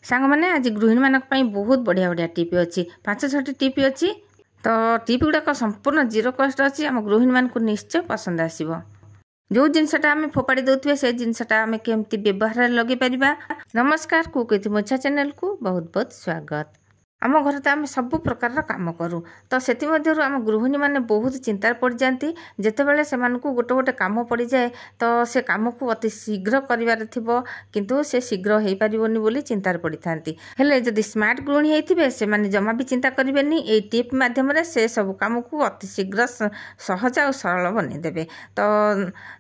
सांग मैंने आज गृहिणी मान बहुत बढ़िया बढ़िया टिप अच्छी 5-6 टिप अच्छी। तो टिप गुड़ाक संपूर्ण जीरो कस्ट अच्छी। आम गृहिणी मान निश्चय पसंद आसो। जो जिनसटा आम फोपाड़ी दौथे से जिनसटा आम केमती व्यवहार लगे पारिबा। नमस्कार कुक विथ मोछा चैनल को बहुत बहुत स्वागत। आम घर तो आम सब प्रकार काम करूँ तो से आम गृहिणी मैंने बहुत चिंतार पड़ जाती जितेबाला से गोटे गोटे कम पड़ जाए तो से कम को अति शीघ्र करार थो किंतु से शीघ्र हो पारनी बोली चिंतार पड़ था। हेले जदि स्मार्ट गृहिणी होते से माने जमा भी चिंता करेंगे। ये टिप मध्यम से सब कम को अति शीघ्र सहज और सरल बनईदेवे। तो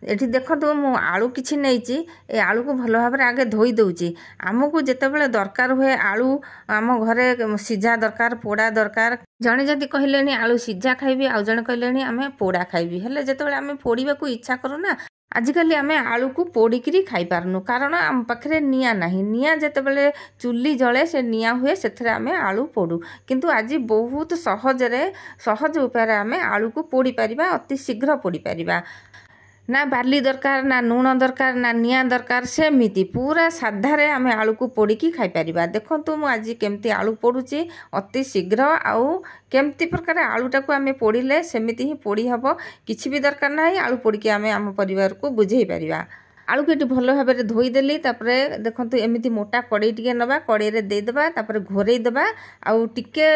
ये देखो मु आलू किसी नहीं आलू को भल भाव आगे धोई दूची। आमको जितेबाला दरकार हुए आलू आम घरे सीझा दरकार पोड़ा दरकार जड़े जदि कहले आलू सीझा खाइबी आउ जड़े कहले आम पोड़ा खाइबी हेले जितेबाला आम पोड़ा को इच्छा करूना आजिकल आम आलू को पोड़िकी खाई पारनु कारण आम पाखे निया नहीं। निया जितेबाला चुली जले से निया हुए से आम आलू पोड़ू किंतु आज बहुत सहज उपाय आम आलू को पोड़ी पारिबा अति शीघ्र पोड़ी पारिबा। ना बार्ली दरकार ना लुण दरकार ना निया दरकार सेमिति पूरा साधारे आम आलू को पोड़िकी खाई पारिबा। देखंतु मु आज केमती आलू पोड़ुची अति शीघ्र आउ केमती प्रकार आलूटा को आम पोड़िले सेमिति ही पोड़ी हबो। किछि भी दरकार ना आलू पोड़िकी आम परिवार को बुझेई पारिबा। आलू को ये भल भाव में धोईदेली देखो एमती मोटा कड़े टे नवा कड़े देदेबा घोरई देबा आउ टिके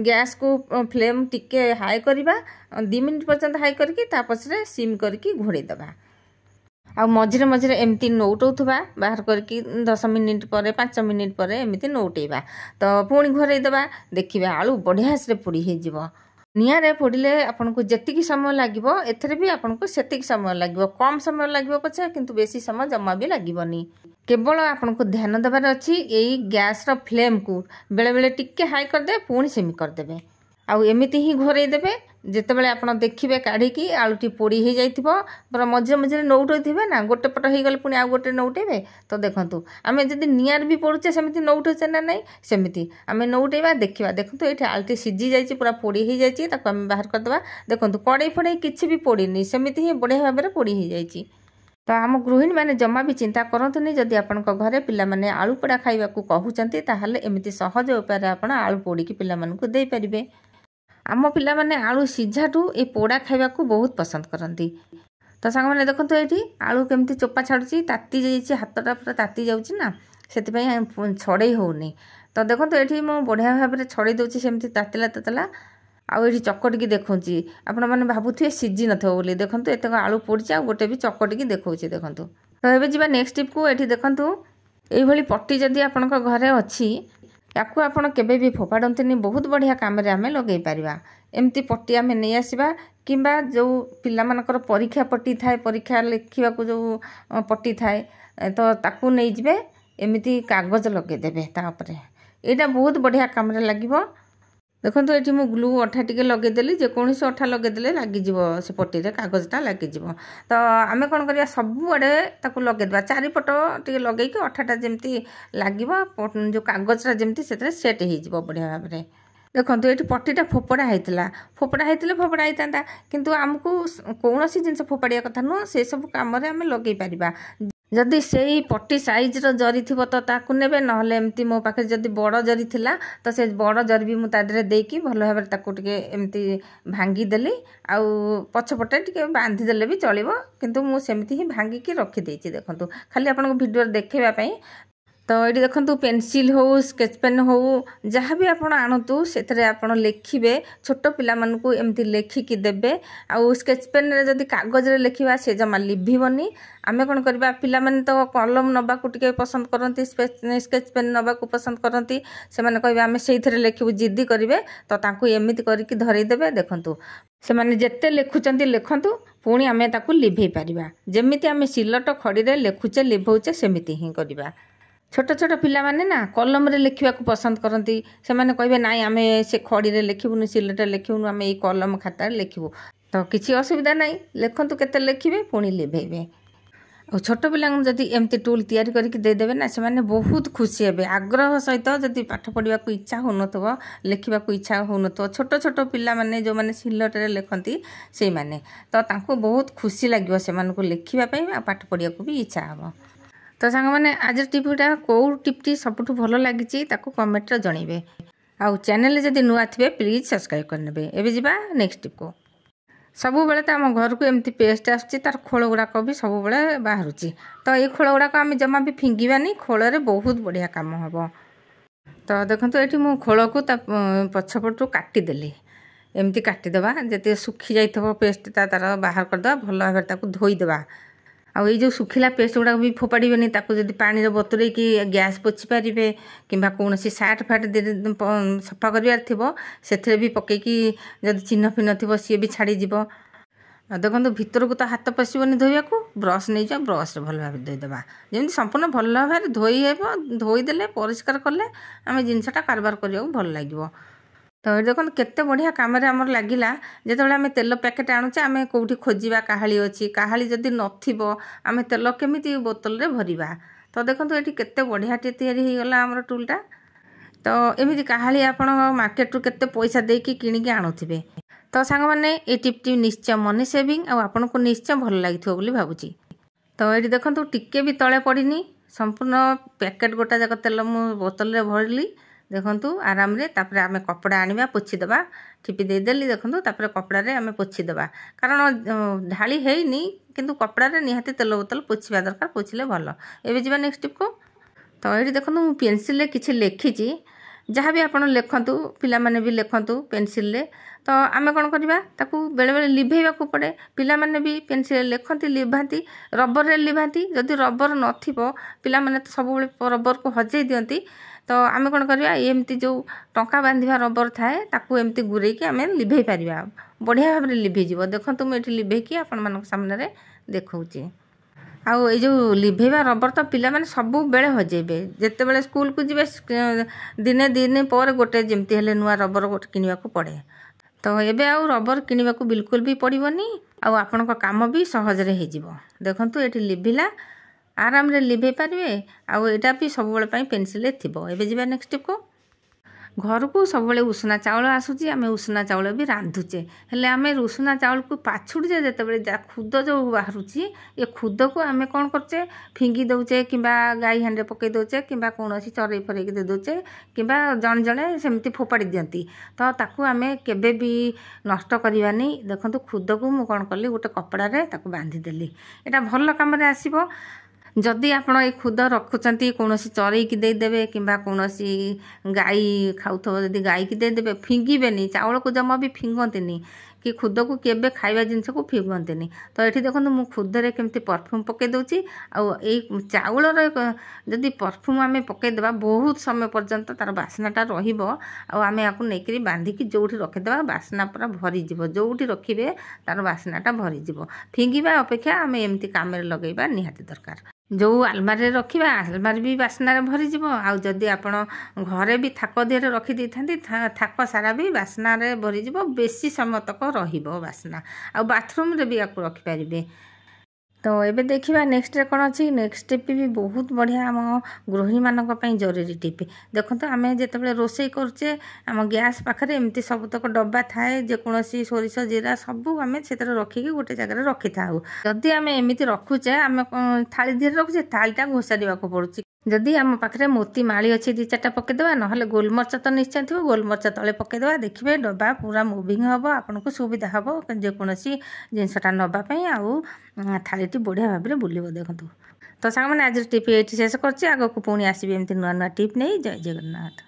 गैस को फ्लेम टिके हाई करवा 2 मिनट पर्यंत हाई करके पछरे सिम करके घोड़ई देबा। आ मझे मझे एमती नौटौथबा बाहर करके 10 मिनिट पर 5 मिनिट पर एमती नौटेबा तो पुणी घोरई देबा। देखिबा आलू बढ़िया से पोड़ी हो जिवो। निआरे पोड़िले आपन को जेतिकी समय लागिवो एथरे भी आपन को सेतिकी समय लागिवो। कम समय लागिवो पछे किंतु बेसी समय जमा भी लागिवनी। केवल आपन को ध्यान देबार अछि एई गैस रो फ्लेम को बेले बेले टिके हाई कर दे पुणी सेमी कर देबे आउ एमिति ही घोरई देबे। जितेबाला आपन देखिबे काढ़ी आलूटी पोड़ी हो जाइथिबो पर मझे मझे नौटोइथिबे ना गोटे पट हो गले पुणी आ गोटे नौटेबे। तो देखंतु आमे जदि नियार भी पोड़ुचे सेमिति नौटोचे ना नहीं सेमिति आमे नौटेबा देखिबा। देखंतु एठी आलूटी सिझी जाइछि पूरा पोड़ी हो जाइछि ताको आमे बाहर कर देबा। देखंतु कड़े फड़े किछि भी पोड़ीनी सेमिति ही बढ़िया भाव में पोड़ी हो जाइछि। तो आम गृहिणी मैंने जमा भी चिंता करतुनी जदि आपण घरे पिला माने आलू पोड़ा खाइबा को कहउचंती ताहाले एमिति सहज उपाय आपण आलू पोड़ीकी पिला मानकु देई परिबे। आम पिला माने आलू सीझाठू ए पोड़ा खाइबा को बहुत पसंद करती। तो सांग मैंने देखो ये आलू केमती चोपा छाड़ुची ताती जाइए हाथटा पूरा ताती जाऊँगी ना से छड़े होनी। तो देखो ये मुझे बढ़िया भाव में छड़े दूसरी सेमती तातला तातला आउ ये चकटिकी देखी आपण मैंने भावुए सीझी नथिबो बोली। देखो एत आलू पोड़ी आ गोटे भी चकटिकी देखा देखूँ। तो ये जी नेक्स्ट टिप को ये देखूँ ये पट्टी जदि आपण घरे अच्छी याकू आपण केबे भी फोपाड़ती बहुत बढ़िया कम आम लगे पारिबा। एमती पट्टी आम नहीं आसवा किंबा जो पिला मानकर परीक्षा पट्टी थाए परीक्षा लिखा जो पट्टी थाए तो ताकू नहीं जिबे एमती कागज लगेदेवे तापर यहाँ बहुत बढ़िया कम लगे। देखो ये मुझे ग्लू अठा टे लगेदेली जेकोसी अठा लगेदे लगिज से पट्टी कागजटा लगिज। तो आम कौन कर सबुआड़े लगेदेवा चारिपट टे लगे अठाटा जमी लगे जो कागजटा जमी से सेट हो बढ़िया भाव में। देखो ये पट्टीटा फोपड़ा होता फोपड़ा होता किंतु आमको कौन सी जिन फोपाड़िया कथा नुह से सब कम आम लगे पारिबा। जदि से पट्टी साइज जरी थी तो ताकू नेबे नहले एमती मो पाखे जदि बड़ जरी थिला तो से बड़ जरी भी मुझे देकी भल भाव टे एमती भांगीदेली आउ पछपटे टे बांधीदेले भी चलो किंतु मु सेमती ही भांगिकी रखीदे। देखो खाली आपन वीडियो देखेवाई। तो ये देखो पेनसिल हो स्केच पेन हो जहाँ भी आप आणतु से आपड़ लिखे छोट पिला मानकु एमती लेखिकी देबे। आउ स्केच पेन रे जदि कागज रे लिखा से जमा लिभीबनी। आमे कौन करबा पिला माने तो कलम नबा को टिके पसंद करती स्केच पेन नबा को पसंद करती से माने कहबे आमे सेइथरे लिखिबु जिद्दी करिवे तो तांकु एमिति करिकी धरई देबे। देखंतु से माने जेते लिखुचंती लिखंतु पुणी आमे ताकु लिभेई पारिबा। जेमिति आमे सिलट खड़ी रे लिखुचे लिभौचे सेमिति ही करिबा। छोट छोट पिला माने ना कलम रे लिखा को पसंद करती से माने कहबे नाई आमे से खड़ी रे लिखिबुनु सिलट लिखिबुनु आमे ए कलम खाता लिखिबु तो किसी असुविधा नहीं। लिखंतु केते लिखिबे पुणी लिभेइबे। और छोट पिला जदि एमती टूल तैयारी करके देदेवे ना से माने बहुत खुशी हेबे आग्रह सहित जदि पाठ पढ़ा को इच्छा होनथबो लिखा को इच्छा होनथबो छोट छोट पिला माने जो माने सिलट रे लिखंती से माने तो तांको बहुत खुशी लागिवो से मानको लिखिबा पई आ पाठ पढ़िया को भी इच्छा हबो। तो सांग मैंने आज टिप्टा कौ टिप्टी सबुठ भल लगी कमेंट जनइबे। आउ चैनल जदि नुआ थे प्लीज सब्सक्राइब करने। एवं जावा नेक्स्ट टिप को। सब बेले तो आम घर को एमती पेस्ट आर खोल गुड़ाक भी सब बेले बाहर तो ये खोल गुड़ाक आम जमा भी फिंगानी खोल बहुत बढ़िया कम हम। तो देखो ये मु खोल को पछपटू काटिदेली एमती काटिदेवा जी सुखी जाइए पेस्ट तार बाहर करदे भल भाव धोईदेवा। आउ ये जो सुखिला पेस्ट गुड़ाक भी फोपाड़े जब पानी बतुरे कि गैस पोछि पारे कि कौन सार्ट फाट सफा करार थो भी पकईकि जब चिन्ह फिन्ह थी सी भी छाड़ीज। देखो भीतर को तो हाथ पशनी धोया को ब्रश नहीं जाओ ब्रश भल भाव धोईदेवा जमी संपूर्ण भल भाव धोई धोईदे परिष्कार कले आम जिनसा कारबार करने भल लगे। तो ये देखो केते बढ़िया कम लगिला जो आम तेल पैकेट आणुचे आम कौटी खोजा काहाली अच्छी काहाली जदि नथिबो आम तेल केमिति बोतल रे भरिबा। तो देखो ये केते बढ़िया तैयारी हो गला आमर टूलटा। तो एमती काहाली आपण मार्केट रू केते पैसा देकी किणिकी आणुथिबे। तो सांग मैंने ये टिप्टी निश्चय मनी सेविंग आपन को निश्चय भल लगी बोली भावुची। तो ये देखो टिके भी तले पड़नी संपूर्ण पैकेट गोटा जाक तेल मु बोतल रे भरली। देखु आराम रे तापरे आमे कपड़ा आनिबा पोछीदेबा ठिपी देदेली। देखु तापरे कपड़ा रे आमे पोछीदेबा कारण ढाली हेनी किंतु कपड़ा रे निहाती तेल बोतल पोछिबा दरकार पोछिले भल। एबे जिबा नेक्स्ट टिप को। तो ये देखु मु पेंसिल रे किछि लेखिछि जहाँ भी आपड़ लिखतु पिला माने भी लिखतु पेंसिल रे। तो आमे कौन करवा ताकू बेले बेले लिभेवा को पड़े पिला माने भी पेंसिल लिखती लिभाती रबर रे लिभाती जदि रबर नथिबो पिला माने तो सब रबर को हजेई दियंती। तो आमे कौन करवा एमती जो टंका बांधिबा रबर थाए ताकू एमती गुरेकी आमे लिभेई पारिबा बढ़िया भाव लिभेई जिवो। देखंतु मैं एठी लिभेकी आपण मानक सामने रे देखौची। आउ ये जो लिभेवा रबर तो पिला माने सबु बेले हजेबे जेते बेले स्कूल को जिबे दिने दिने पर गोटे जेमती हेले नुआ रबर गोटे किनिबा को पड़े। तो एबे आउ रबर किनिबा को बिल्कुल भी पड़िबनी आउ आपनका काम भी सहज रे हेजिबो। देखंतु एठी लिभिला आराम रे लिभे पारिबे आउ एटा भी सब बेले पई पेंसिल रे थिबो। एबे जिबा नेक्स्ट टिप को। घर को सब बेले उसना चाउल आसूची आमे उसना चाउल भी रांधुचे हेले आमे उसना चाउल को पाछुड़े जेते बेले खुद जो बाहरुची ये खुद को आमे कौन करचे फिंगी दउचे किंबा गाई हांडे पकई दउचे किंबा कोनोसी चरई फरई दे दउचे किंबा जण जणे सेमती फोपाड़ी दियंती। तो ताकू आमे केबे भी नष्ट करबानी। देखंतु खुद को मु कौन कली गोटे कपड़ा रे ताकू बांधी देली एटा भल काम रे आसीबो। जदि आपण ये खुद रखुचंती कोनोसी चरई की देदेबे किंबा कोनोसी गाई खाउथबो जदि गाई की देदेबे फिंगीबेनी चाउल को जमा भी फिंगंतेनी कि खुद को केबे खाइबा जिनस को फिंगंतेनी। तो ये देखो मु खुद रे केमती परफ्यूम पके दउची आउ ए चाउल रे जदि परफ्यूम आमे पके देबा बहुत समय पर्यंत तार बास्नाटा रहिबो आउ आमे याकू नेकरी बांधी की जोठी रखे देबा बास्ना पूरा भरी जिवो जोठी रखिबे तार बास्नाटा भरी जिवो। फिंगीबा अपेक्षा आमे एमती काम रे लगेबा निहाती दरकार। जो आलमारी रखा आलमारी भी बास्नार भरीज आउ जदि आपण घरे भी थाक देहरे रखी देथांती थाक सारा भी बास्नार भरीज बेसी समय तक रहिबो बास्ना आउ बाथरूम रे भी याकू रखिपारे। तो एबे देखिबा नेक्स्ट रे कोन अछि। नेक्स्ट टिप भी बहुत बढ़िया आम गृहिणी मानक पई जरूरी टिप। देखंतु आमे जेतेबेले रोसई करचे आम गैस पाखरे एमती सब तक डब्बा थाए जे कोनोसी सोरिष जीरा सबू आमे सेतरे रखिकी गोटे जगह रखि थाउ। जदि आमे एमिति रखुचे आमे थाली धीरे रखुचे थालीटा घोषारिबा को पड़ुची। जदि आम पाखे मोती माली अच्छी 2-4टा पकईदेवा ना गोलमरच तो निश्चय थी गोलमरच तले पकईदेवा देखिए डब्बा पूरा मुविंग हम आपन को सुविधा हम जेकोसी जिनसटा नापी आउ थालीटी बढ़िया भाव में बुलिब। देखो तो सांग मैंने आज टिप ये शेष कर पुणी आसबि एमती नुआ नुआ टिप नहीं। जय जगन्नाथ।